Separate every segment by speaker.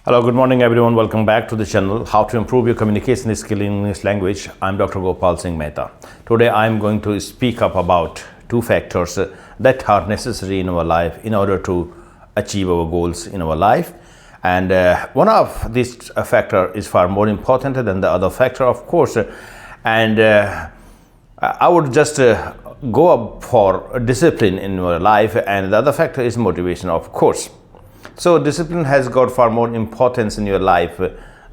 Speaker 1: Hello, good morning everyone. Welcome back to the channel, How to Improve Your Communication Skill in English Language. I'm Dr. Gopal Singh Mehta. Today I'm going to speak up about two factors that are necessary in our life in order to achieve our goals in our life. And one of these factor is far more important than the other factor, of course. And I would just go up for discipline in our life, and the other factor is motivation, of course. So discipline has got far more importance in your life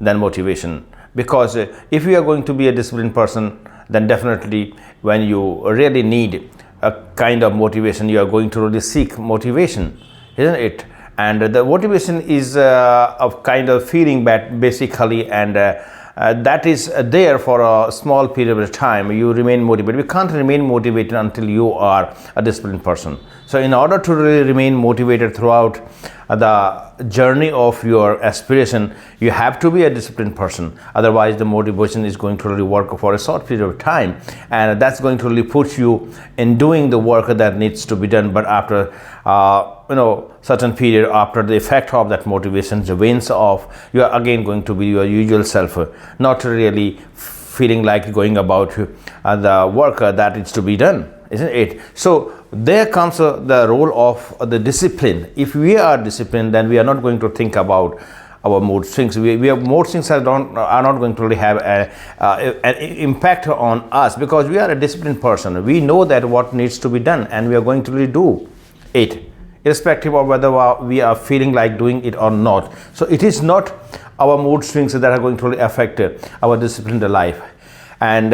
Speaker 1: than motivation, because if you are going to be a disciplined person, then definitely when you really need a kind of motivation, you are going to really seek motivation, isn't it? And the motivation is a kind of feeling that basically, and that is there for a small period of time. You remain motivated. You can't remain motivated until you are a disciplined person. So in order to really remain motivated throughout the journey of your aspiration, you have to be a disciplined person. Otherwise the motivation is going to really work for a short period of time, and that's going to really put you in doing the work that needs to be done. But after certain period, after the effect of that motivation wanes off, you are again going to be your usual self, not really feeling like going about the work that needs to be done, isn't it? So there comes the role of the discipline. If we are disciplined, then we are not going to think about our mood swings. We have mood swings are not going to really have an impact on us, because we are a disciplined person. We know that what needs to be done, and we are going to really do it, irrespective of whether we are feeling like doing it or not. So it is not our mood swings that are going to really affect our disciplined life. And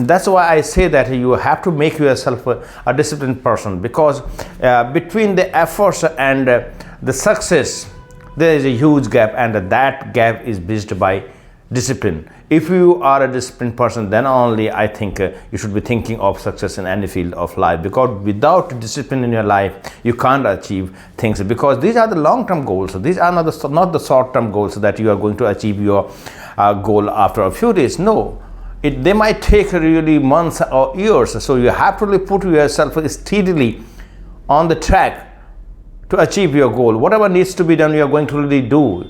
Speaker 1: that's why I say that you have to make yourself a disciplined person, because between the efforts and the success, there is a huge gap, and that gap is bridged by discipline. If you are a disciplined person, then only I think you should be thinking of success in any field of life, because without discipline in your life, you can't achieve things, because these are the long-term goals. These are not the short-term goals that you are going to achieve your goal after a few days. No. They might take really months or years. So you have to really put yourself steadily on the track to achieve your goal. Whatever needs to be done, you are going to really do.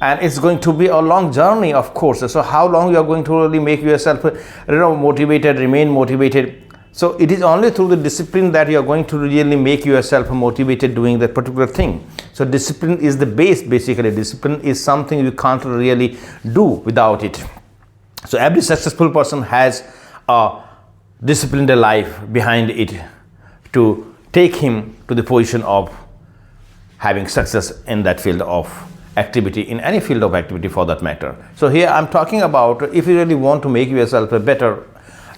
Speaker 1: And it's going to be a long journey, of course. So how long you are going to really make yourself motivated, remain motivated. So it is only through the discipline that you are going to really make yourself motivated doing that particular thing. So discipline is the base, basically. Discipline is something you can't really do without it. So every successful person has a disciplined life behind it to take him to the position of having success in that field of activity, in any field of activity for that matter. So here I'm talking about, if you really want to make yourself better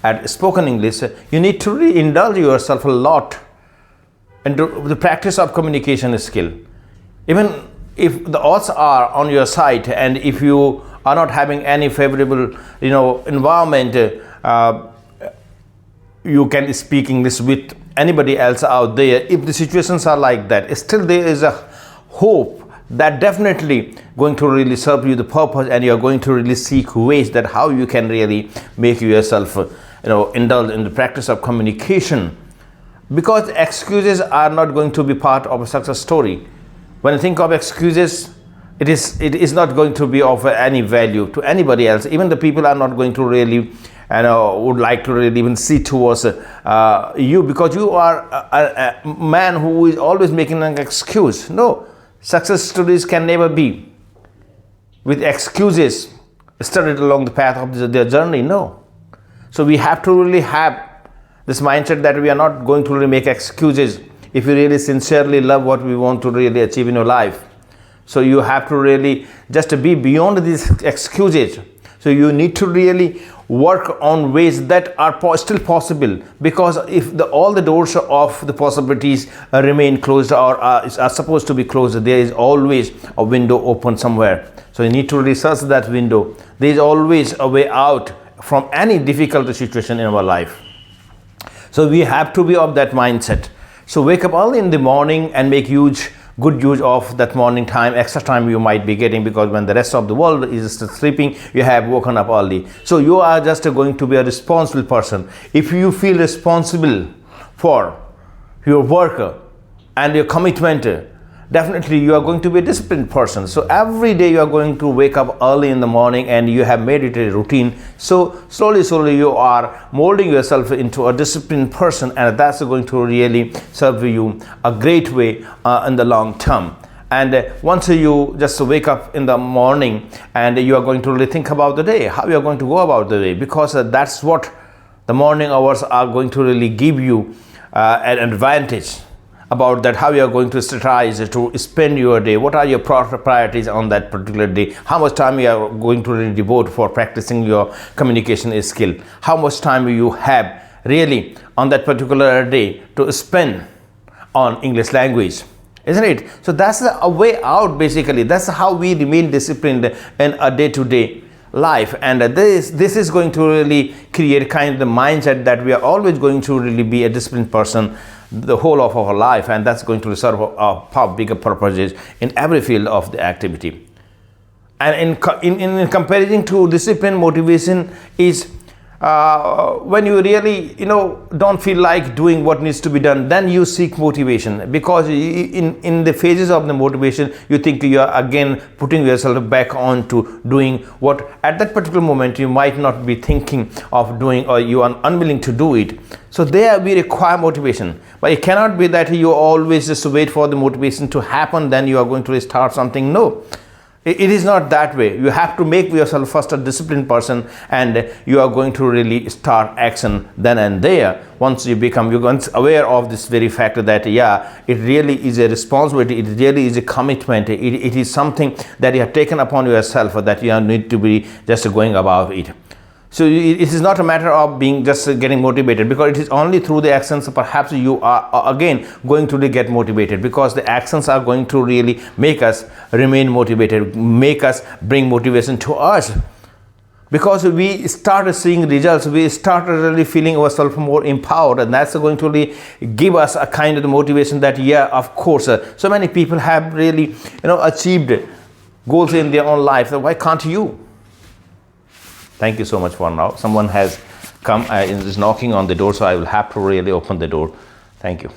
Speaker 1: at spoken English, you need to really indulge yourself a lot into the practice of communication skill. Even if the odds are on your side, and if you are not having any favorable environment, you can speak English with anybody else out there. If the situations are like that, still there is a hope that definitely going to really serve you the purpose, and you are going to really seek ways that how you can really make yourself indulge in the practice of communication, because excuses are not going to be part of a success story. When you think of excuses, it is not going to be of any value to anybody else. Even the people are not going to really would like to really even see towards you, because you are a man who is always making an excuse. No, success stories can never be with excuses started along the path of their journey. No. So we have to really have this mindset that we are not going to really make excuses if you really sincerely love what we want to really achieve in your life. So you have to really just be beyond these excuses. So you need to really work on ways that are still possible, because if all the doors of the possibilities remain closed or are supposed to be closed, there is always a window open somewhere. So you need to research that window. There is always a way out from any difficult situation in our life. So we have to be of that mindset. So wake up early in the morning and make good use of that morning time, extra time you might be getting, because when the rest of the world is still sleeping, you have woken up early. So you are just going to be a responsible person. If you feel responsible for your work and your commitment, definitely you are going to be a disciplined person. So every day you are going to wake up early in the morning and you have made it a routine. So slowly you are molding yourself into a disciplined person, and that's going to really serve you a great way in the long term. And once you just wake up in the morning and you are going to really think about the day, how you are going to go about the day, because that's what the morning hours are going to really give you an advantage about that, how you are going to strategize to spend your day, what are your priorities on that particular day, how much time you are going to really devote for practicing your communication skill, how much time you have really on that particular day to spend on English language, isn't it? So that's a way out, basically. That's how we remain disciplined in a day-to-day life. And this is going to really create kind of the mindset that we are always going to really be a disciplined person the whole of our life, and that's going to serve a bigger purposes in every field of the activity. And in comparison to discipline, motivation is when you really don't feel like doing what needs to be done, then you seek motivation, because in the phases of the motivation you think you are again putting yourself back on to doing what at that particular moment you might not be thinking of doing, or you are unwilling to do it. So there we require motivation, but it cannot be that you always just wait for the motivation to happen then you are going to start something. No, it is not that way. You have to make yourself first a disciplined person, and you are going to really start action then and there. Once you become aware of this very fact that it really is a responsibility, it really is a commitment, it is something that you have taken upon yourself, that you need to be just going about it. So it is not a matter of being just getting motivated, because it is only through the actions perhaps you are again going to get motivated, because the actions are going to really make us remain motivated, make us bring motivation to us, because we start seeing results, we start really feeling ourselves more empowered, and that's going to really give us a kind of motivation that of course so many people have really achieved goals in their own life, so why can't you? Thank you so much for now. Someone has come is knocking on the door, so I will have to really open the door. Thank you.